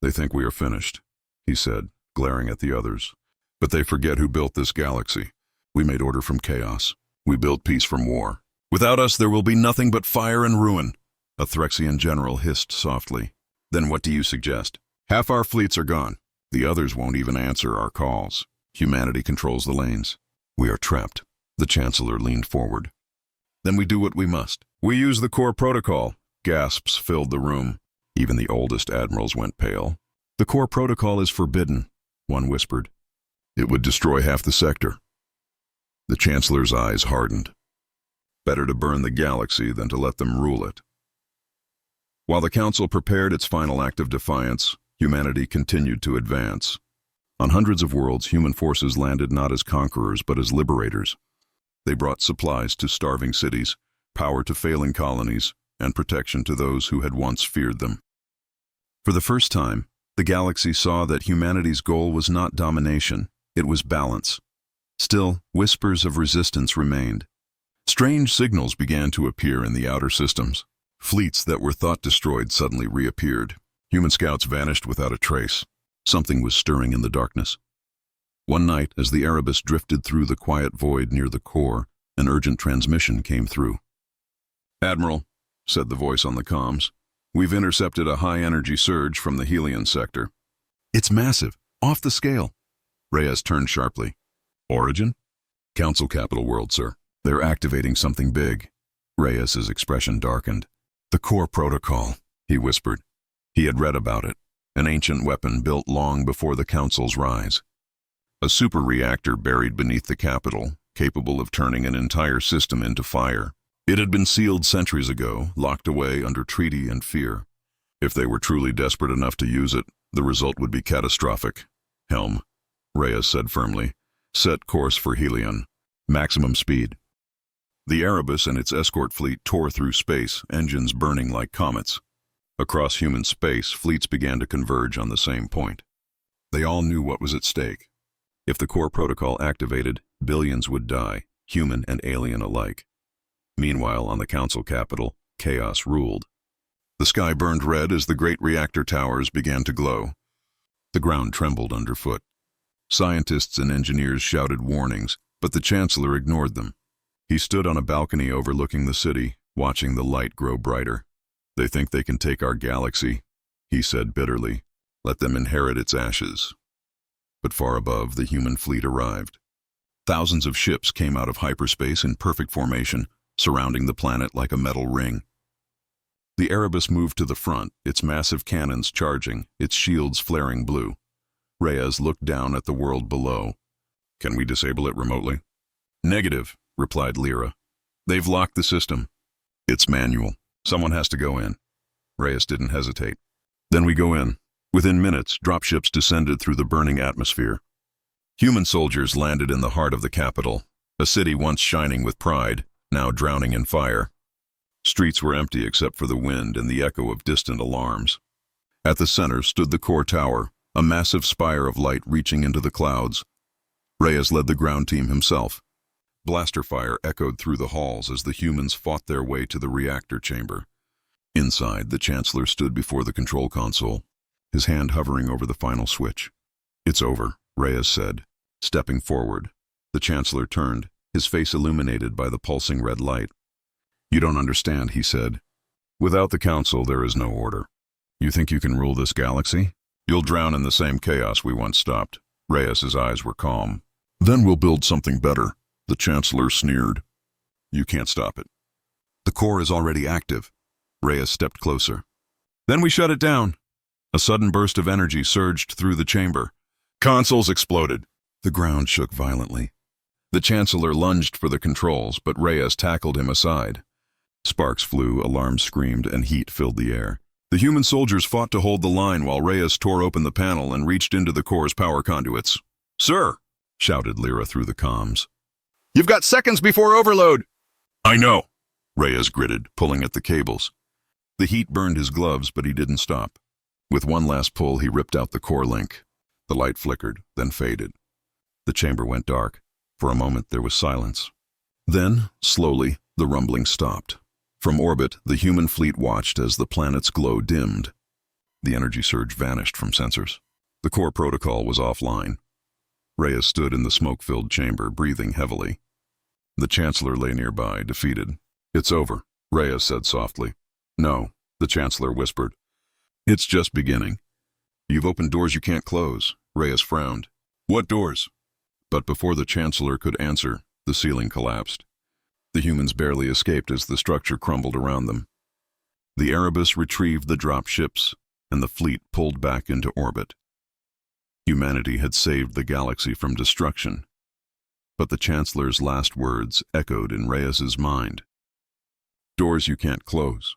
"They think we are finished," he said, glaring at the others. "But they forget who built this galaxy. We made order from chaos. We built peace from war. Without us there will be nothing but fire and ruin." A Threxian general hissed softly. "Then what do you suggest?" "Half our fleets are gone. The others won't even answer our calls. Humanity controls the lanes. We are trapped." The Chancellor leaned forward. "Then we do what we must. We use the core protocol." Gasps filled the room. Even the oldest admirals went pale. "The core protocol is forbidden," one whispered. "It would destroy half the sector." The Chancellor's eyes hardened. Better to burn the galaxy than to let them rule it. While the Council prepared its final act of defiance, humanity continued to advance. On hundreds of worlds, human forces landed not as conquerors but as liberators. They brought supplies to starving cities, power to failing colonies, and protection to those who had once feared them. For the first time, the galaxy saw that humanity's goal was not domination, it was balance. Still, whispers of resistance remained. Strange signals began to appear in the outer systems. Fleets that were thought destroyed suddenly reappeared. Human scouts vanished without a trace. Something was stirring in the darkness. One night, as the Erebus drifted through the quiet void near the core, an urgent transmission came through. "Admiral," said the voice on the comms, "we've intercepted a high-energy surge from the Helion sector." It's massive, off the scale. Reyes turned sharply. Origin? Council Capital World, sir. They're activating something big. Reyes's expression darkened. The core protocol, he whispered. He had read about it. An ancient weapon built long before the Council's rise. A super reactor buried beneath the capital, capable of turning an entire system into fire. It had been sealed centuries ago, locked away under treaty and fear. If they were truly desperate enough to use it, the result would be catastrophic. Helm, Reyes said firmly. Set course for Helion. Maximum speed. The Erebus and its escort fleet tore through space, engines burning like comets. Across human space, fleets began to converge on the same point. They all knew what was at stake. If the core protocol activated, billions would die, human and alien alike. Meanwhile, on the Council capital, chaos ruled. The sky burned red as the great reactor towers began to glow. The ground trembled underfoot. Scientists and engineers shouted warnings, but the Chancellor ignored them. He stood on a balcony overlooking the city, watching the light grow brighter. They think they can take our galaxy, he said bitterly. Let them inherit its ashes. But far above, the human fleet arrived. Thousands of ships came out of hyperspace in perfect formation, surrounding the planet like a metal ring. The Erebus moved to the front, its massive cannons charging, its shields flaring blue. Reyes looked down at the world below. Can we disable it remotely? Negative, replied Lyra. They've locked the system. It's manual. Someone has to go in. Reyes didn't hesitate. Then we go in. Within minutes, dropships descended through the burning atmosphere. Human soldiers landed in the heart of the capital, a city once shining with pride, now drowning in fire. Streets were empty except for the wind and the echo of distant alarms. At the center stood the core tower, a massive spire of light reaching into the clouds. Reyes led the ground team himself. Blaster fire echoed through the halls as the humans fought their way to the reactor chamber. Inside, the Chancellor stood before the control console, his hand hovering over the final switch. It's over, Reyes said, stepping forward. The Chancellor turned, his face illuminated by the pulsing red light. You don't understand, he said. Without the Council, there is no order. You think you can rule this galaxy? You'll drown in the same chaos we once stopped. Reyes's eyes were calm. Then we'll build something better, the Chancellor sneered. You can't stop it. The core is already active. Reyes stepped closer. Then we shut it down. A sudden burst of energy surged through the chamber. Consoles exploded. The ground shook violently. The Chancellor lunged for the controls, but Reyes tackled him aside. Sparks flew, alarms screamed, and heat filled the air. The human soldiers fought to hold the line while Reyes tore open the panel and reached into the core's power conduits. Sir, shouted Lyra through the comms. You've got seconds before overload. I know, Reyes gritted, pulling at the cables. The heat burned his gloves, but he didn't stop. With one last pull, he ripped out the core link. The light flickered, then faded. The chamber went dark. For a moment, there was silence. Then, slowly, the rumbling stopped. From orbit, the human fleet watched as the planet's glow dimmed. The energy surge vanished from sensors. The core protocol was offline. Reyes stood in the smoke-filled chamber, breathing heavily. The Chancellor lay nearby, defeated. It's over, Reyes said softly. No, the Chancellor whispered. It's just beginning. You've opened doors you can't close, Reyes frowned. What doors? But before the Chancellor could answer, the ceiling collapsed. The humans barely escaped as the structure crumbled around them. The Erebus retrieved the drop ships, and the fleet pulled back into orbit. Humanity had saved the galaxy from destruction. But the Chancellor's last words echoed in Reyes's mind. Doors you can't close.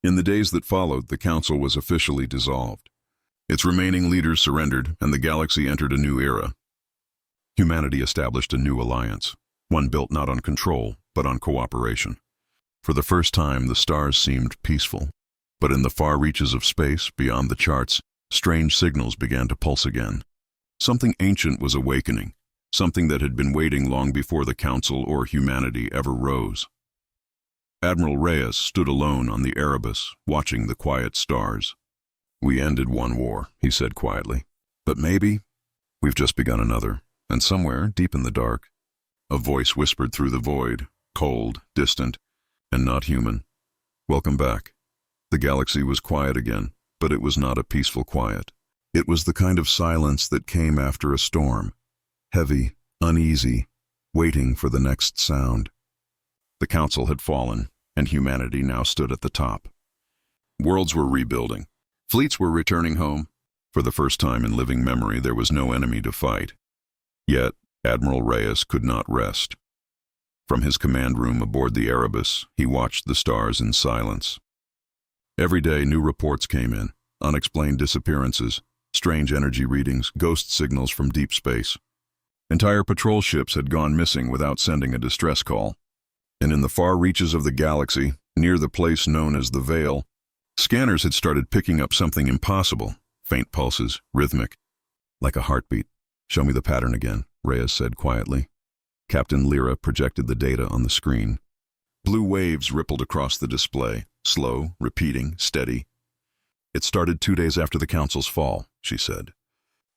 In the days that followed, the Council was officially dissolved. Its remaining leaders surrendered, and the galaxy entered a new era. Humanity established a new alliance, one built not on control, but on cooperation. For the first time, the stars seemed peaceful. But in the far reaches of space, beyond the charts, strange signals began to pulse again. Something ancient was awakening, something that had been waiting long before the Council or humanity ever rose. Admiral Reyes stood alone on the Erebus, watching the quiet stars. We ended one war, he said quietly. But maybe we've just begun another, and somewhere, deep in the dark, a voice whispered through the void, cold, distant, and not human. Welcome back. The galaxy was quiet again, but it was not a peaceful quiet. It was the kind of silence that came after a storm, heavy, uneasy, waiting for the next sound. The council had fallen, and humanity now stood at the top. Worlds were rebuilding. Fleets were returning home. For the first time in living memory, there was no enemy to fight. Yet, Admiral Reyes could not rest. From his command room aboard the Erebus, he watched the stars in silence. Every day, new reports came in. Unexplained disappearances, strange energy readings, ghost signals from deep space. Entire patrol ships had gone missing without sending a distress call. And in the far reaches of the galaxy, near the place known as the Veil, scanners had started picking up something impossible, faint pulses, rhythmic, like a heartbeat. "Show me the pattern again," Reyes said quietly. Captain Lyra projected the data on the screen. Blue waves rippled across the display, slow, repeating, steady. "It started 2 days after the Council's fall," she said.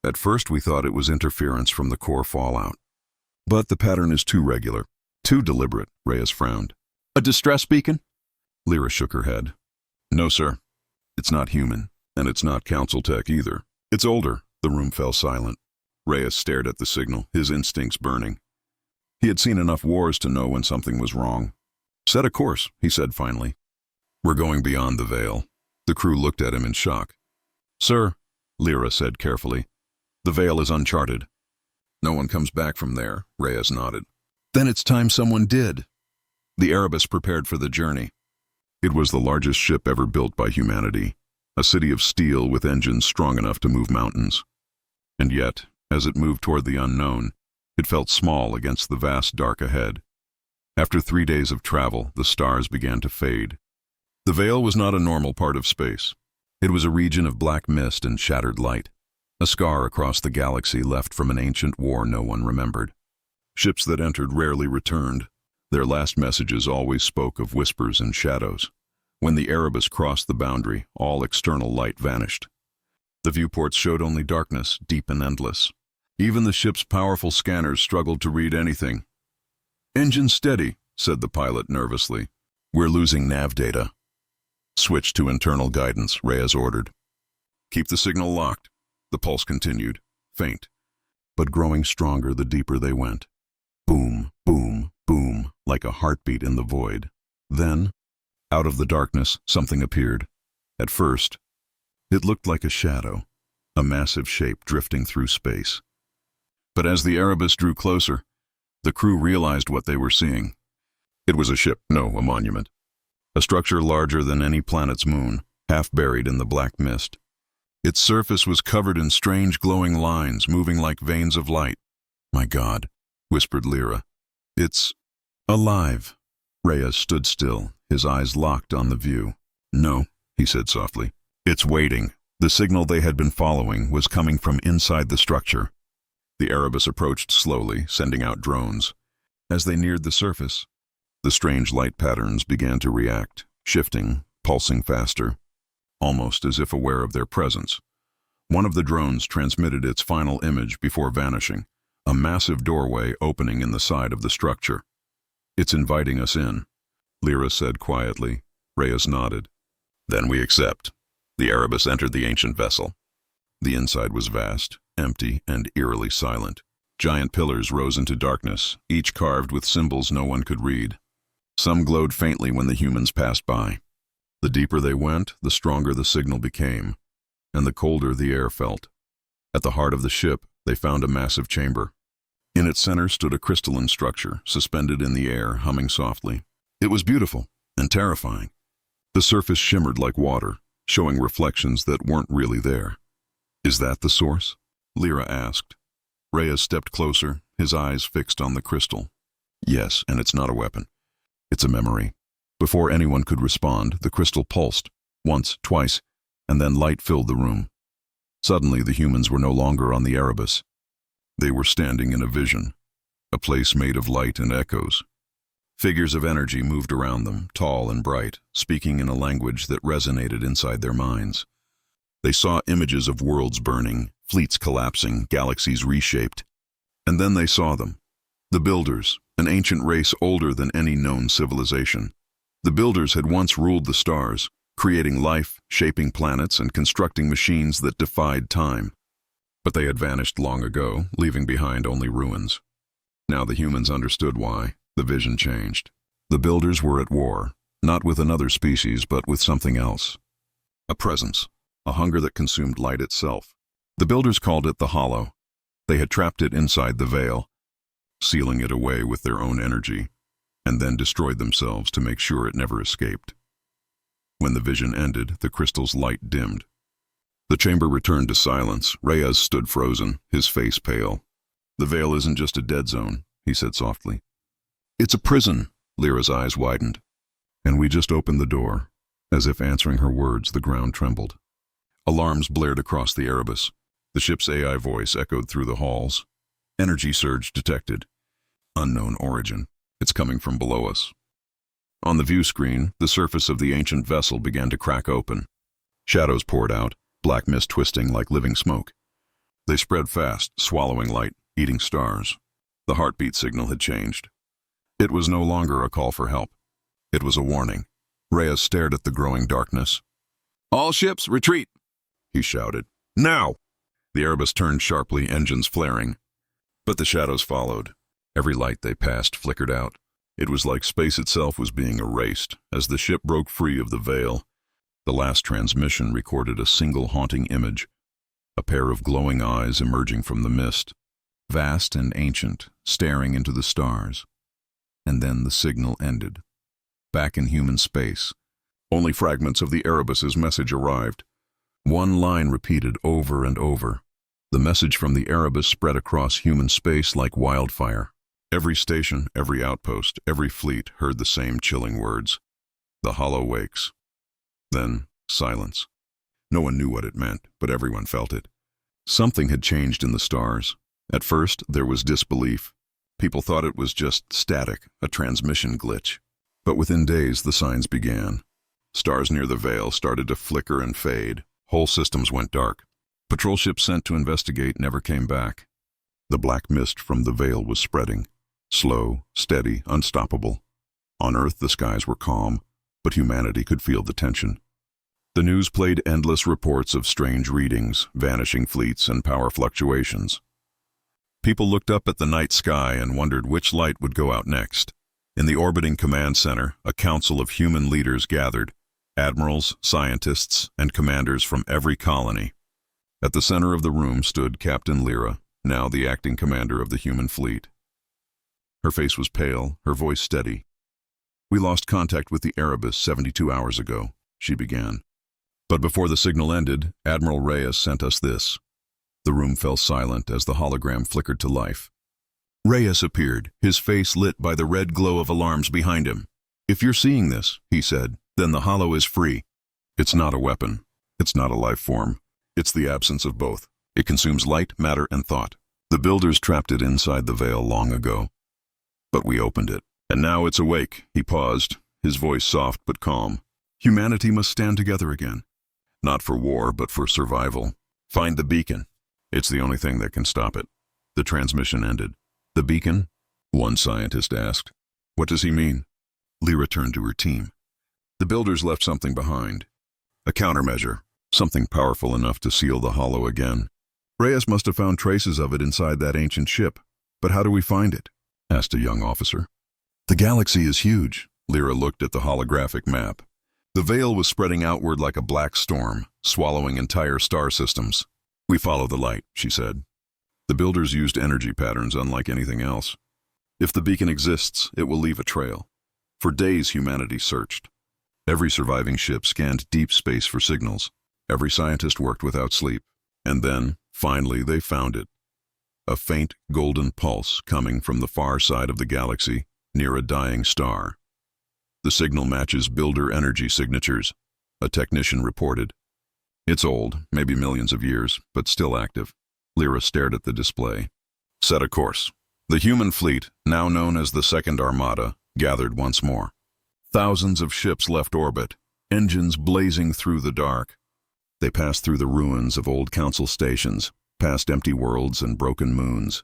"At first we thought it was interference from the core fallout. But the pattern is too regular, too deliberate," Reyes frowned. "A distress beacon?" Lyra shook her head. "No, sir. It's not human, and it's not Council tech either. It's older." The room fell silent. Reyes stared at the signal, his instincts burning. He had seen enough wars to know when something was wrong. "Set a course," he said finally. "We're going beyond the Veil." The crew looked at him in shock. "Sir," Lyra said carefully, "the Veil is uncharted." "No one comes back from there," Reyes nodded. "Then it's time someone did." The Erebus prepared for the journey. It was the largest ship ever built by humanity, a city of steel with engines strong enough to move mountains. And yet, as it moved toward the unknown, it felt small against the vast dark ahead. After 3 days of travel, the stars began to fade. The Veil was not a normal part of space. It was a region of black mist and shattered light, a scar across the galaxy left from an ancient war no one remembered. Ships that entered rarely returned. Their last messages always spoke of whispers and shadows. When the Erebus crossed the boundary, all external light vanished. The viewports showed only darkness, deep and endless. Even the ship's powerful scanners struggled to read anything. "Engine steady," said the pilot nervously. "We're losing nav data." "Switch to internal guidance," Reyes ordered. "Keep the signal locked." The pulse continued, faint, but growing stronger the deeper they went. Boom, boom, boom, like a heartbeat in the void. Then, out of the darkness, something appeared. At first, it looked like a shadow, a massive shape drifting through space. But as the Erebus drew closer, the crew realized what they were seeing. It was a ship, no, a monument. A structure larger than any planet's moon, half buried in the black mist. Its surface was covered in strange glowing lines, moving like veins of light. "My God," whispered Lyra. "It's alive." Reyes stood still, his eyes locked on the view. "No," he said softly. "It's waiting." The signal they had been following was coming from inside the structure. The Erebus approached slowly, sending out drones. As they neared the surface, the strange light patterns began to react, shifting, pulsing faster, almost as if aware of their presence. One of the drones transmitted its final image before vanishing, a massive doorway opening in the side of the structure. "It's inviting us in," Lyra said quietly. Reyes nodded. "Then we accept." The Erebus entered the ancient vessel. The inside was vast, empty, and eerily silent. Giant pillars rose into darkness, each carved with symbols no one could read. Some glowed faintly when the humans passed by. The deeper they went, the stronger the signal became, and the colder the air felt. At the heart of the ship, they found a massive chamber. In its center stood a crystalline structure, suspended in the air, humming softly. It was beautiful and terrifying. The surface shimmered like water, showing reflections that weren't really there. "Is that the source?" Lyra asked. Reyes stepped closer, his eyes fixed on the crystal. "Yes, and it's not a weapon. It's a memory." Before anyone could respond, the crystal pulsed, once, twice, and then light filled the room. Suddenly, the humans were no longer on the Erebus. They were standing in a vision, a place made of light and echoes. Figures of energy moved around them, tall and bright, speaking in a language that resonated inside their minds. They saw images of worlds burning, fleets collapsing, galaxies reshaped. And then they saw them. The Builders, an ancient race older than any known civilization. The Builders had once ruled the stars, creating life, shaping planets, and constructing machines that defied time. But they had vanished long ago, leaving behind only ruins. Now the humans understood why. The vision changed. The builders were at war, not with another species, but with something else. A presence, a hunger that consumed light itself. The builders called it the Hollow. They had trapped it inside the veil, sealing it away with their own energy, and then destroyed themselves to make sure it never escaped. When the vision ended, the crystal's light dimmed. The chamber returned to silence. Reyes stood frozen, his face pale. "The veil isn't just a dead zone," he said softly. "It's a prison." Lyra's eyes widened. "And we just opened the door." As if answering her words, the ground trembled. Alarms blared across the Erebus. The ship's AI voice echoed through the halls. "Energy surge detected. Unknown origin. It's coming from below us." On the view screen, the surface of the ancient vessel began to crack open. Shadows poured out, black mist twisting like living smoke. They spread fast, swallowing light, eating stars. The heartbeat signal had changed. It was no longer a call for help. It was a warning. Reyes stared at the growing darkness. "All ships, retreat!" he shouted. "Now!" The Erebus turned sharply, engines flaring. But the shadows followed. Every light they passed flickered out. It was like space itself was being erased. As the ship broke free of the veil, the last transmission recorded a single haunting image, a pair of glowing eyes emerging from the mist, vast and ancient, staring into the stars. And then the signal ended. Back in human space, only fragments of the Erebus's message arrived. One line repeated over and over. The message from the Erebus spread across human space like wildfire. Every station, every outpost, every fleet heard the same chilling words. "The Hollow wakes." Then, silence. No one knew what it meant, but everyone felt it. Something had changed in the stars. At first, there was disbelief. People thought it was just static, a transmission glitch. But within days, the signs began. Stars near the veil started to flicker and fade. Whole systems went dark. Patrol ships sent to investigate never came back. The black mist from the veil was spreading. Slow, steady, unstoppable. On Earth, the skies were calm, but humanity could feel the tension. The news played endless reports of strange readings, vanishing fleets, and power fluctuations. People looked up at the night sky and wondered which light would go out next. In the orbiting command center, a council of human leaders gathered, admirals, scientists, and commanders from every colony. At the center of the room stood Captain Lyra, now the acting commander of the human fleet. Her face was pale, her voice steady. "We lost contact with the Erebus 72 hours ago," she began. "But before the signal ended, Admiral Reyes sent us this." The room fell silent as the hologram flickered to life. Reyes appeared, his face lit by the red glow of alarms behind him. "If you're seeing this," he said, "then the Hollow is free. It's not a weapon. It's not a life form. It's the absence of both. It consumes light, matter, and thought. The builders trapped it inside the veil long ago. But we opened it. And now it's awake." He paused, his voice soft but calm. "Humanity must stand together again. Not for war, but for survival. Find the beacon. It's the only thing that can stop it." The transmission ended. "The beacon?" one scientist asked. "What does he mean?" Lyra turned to her team. "The builders left something behind. A countermeasure. Something powerful enough to seal the Hollow again. Reyes must have found traces of it inside that ancient ship. But how do we find it?" asked a young officer. "The galaxy is huge." Lyra looked at the holographic map. The veil was spreading outward like a black storm, swallowing entire star systems. "We follow the light," she said. "The builders used energy patterns unlike anything else. If the beacon exists, it will leave a trail." For days, humanity searched. Every surviving ship scanned deep space for signals. Every scientist worked without sleep. And then, finally, they found it. A faint golden pulse coming from the far side of the galaxy, near a dying star. "The signal matches builder energy signatures," a technician reported. "It's old, maybe millions of years, but still active." Lyra stared at the display. "Set a course." The human fleet, now known as the Second Armada, gathered once more. Thousands of ships left orbit, engines blazing through the dark. They passed through the ruins of old council stations, past empty worlds and broken moons.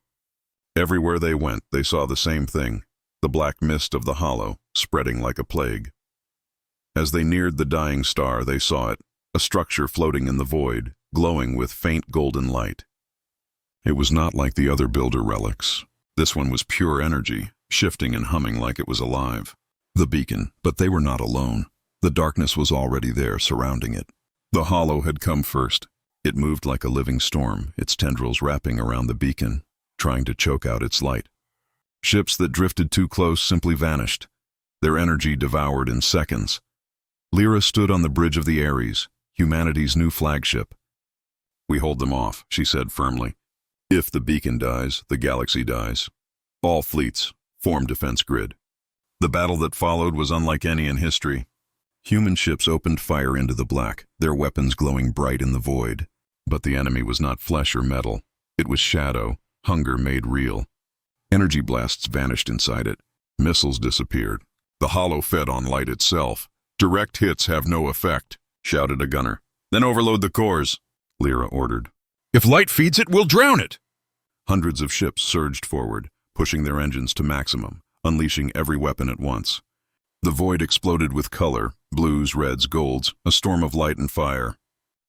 Everywhere they went, they saw the same thing, the black mist of the Hollow, spreading like a plague. As they neared the dying star, they saw it, a structure floating in the void, glowing with faint golden light. It was not like the other builder relics. This one was pure energy, shifting and humming like it was alive. The beacon, but they were not alone. The darkness was already there, surrounding it. The hollow had come first. It moved like a living storm, its tendrils wrapping around the beacon, trying to choke out its light. Ships that drifted too close simply vanished, their energy devoured in seconds. Lyra stood on the bridge of the Ares, humanity's new flagship. "We hold them off," she said firmly. "If the beacon dies, the galaxy dies. All fleets, form defense grid." The battle that followed was unlike any in history. Human ships opened fire into the black, their weapons glowing bright in the void. But the enemy was not flesh or metal. It was shadow, hunger made real. Energy blasts vanished inside it. Missiles disappeared. The hollow fed on light itself. "Direct hits have no effect," shouted a gunner. "Then overload the cores," Lyra ordered. "If light feeds it, we'll drown it." Hundreds of ships surged forward, pushing their engines to maximum, unleashing every weapon at once. The void exploded with color, blues, reds, golds, a storm of light and fire.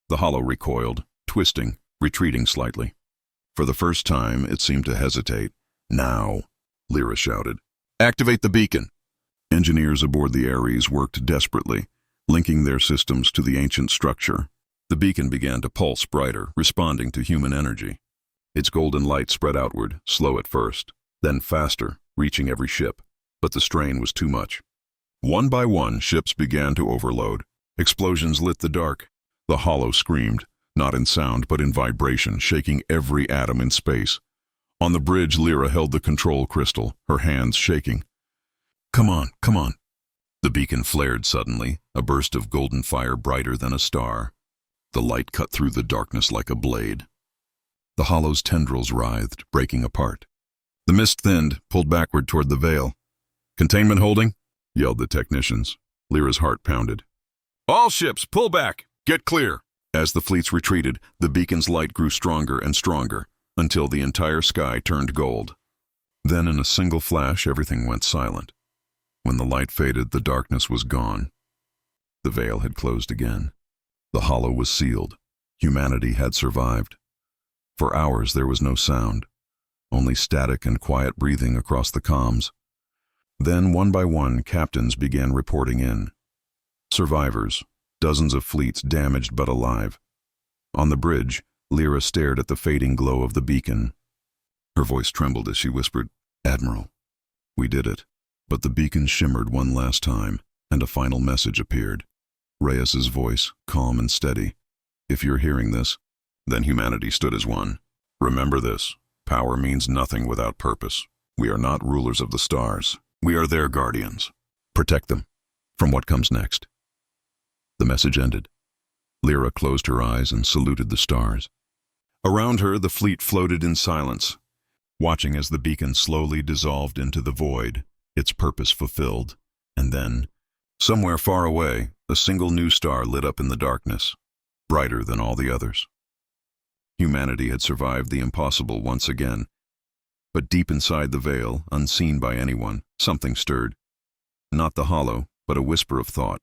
The hollow recoiled, twisting, retreating slightly. For the first time, it seemed to hesitate. "Now," Lyra shouted. "Activate the beacon." Engineers aboard the Ares worked desperately, linking their systems to the ancient structure. The beacon began to pulse brighter, responding to human energy. Its golden light spread outward, slow at first, then faster, reaching every ship. But the strain was too much. One by one, ships began to overload. Explosions lit the dark. The hollow screamed, not in sound but in vibration, shaking every atom in space. On the bridge, Lyra held the control crystal, her hands shaking. Come on. The beacon flared suddenly, a burst of golden fire brighter than a star. The light cut through the darkness like a blade. The hollow's tendrils writhed, breaking apart. The mist thinned, pulled backward toward the veil. "Containment holding?" yelled the technicians. Lyra's heart pounded. "All ships, pull back! Get clear!" As the fleets retreated, the beacon's light grew stronger and stronger, until the entire sky turned gold. Then in a single flash, everything went silent. When the light faded, the darkness was gone. The veil had closed again. The hollow was sealed. Humanity had survived. For hours there was no sound, only static and quiet breathing across the comms. Then, one by one, captains began reporting in. Survivors, dozens of fleets damaged but alive. On the bridge, Lyra stared at the fading glow of the beacon. Her voice trembled as she whispered, "Admiral, we did it." But the beacon shimmered one last time, and a final message appeared. Reyes's voice, calm and steady. "If you're hearing this, then humanity stood as one. Remember this, power means nothing without purpose. We are not rulers of the stars. We are their guardians. Protect them from what comes next." The message ended. Lyra closed her eyes and saluted the stars. Around her, the fleet floated in silence, watching as the beacon slowly dissolved into the void, its purpose fulfilled. And then, somewhere far away, a single new star lit up in the darkness, brighter than all the others. Humanity had survived the impossible once again. But deep inside the veil, unseen by anyone, something stirred. Not the hollow, but a whisper of thought.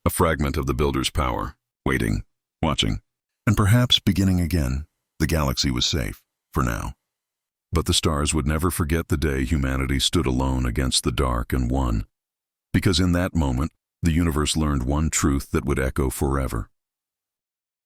A fragment of the builder's power, waiting, watching, and perhaps beginning again. The galaxy was safe, for now. But the stars would never forget the day humanity stood alone against the dark and won. Because in that moment, the universe learned one truth that would echo forever.